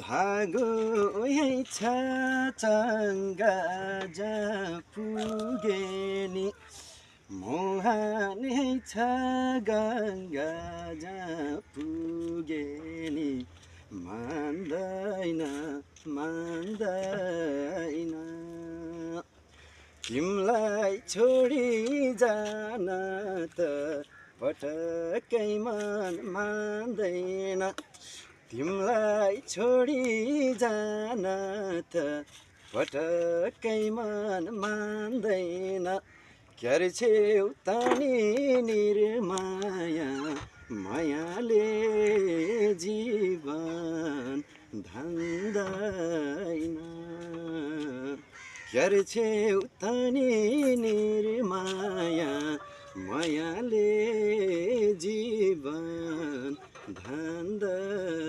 धागो यही छ चङ्गा जहाँ पुगे नि मुहान यही छ गङ्गा जहाँ पुगे नि मान्दैन मान्दैन तिमलाई छोडी जान त पटक्कै मन मान्दैन तिमलाई छोडी जान त पटक्कै मन मान्दैन क्यारे छेउ तानी निर्माया मायाले जीवन धान्दैन क्यारे छेउ तानी निर्माया मायाले जीवन धान्दैन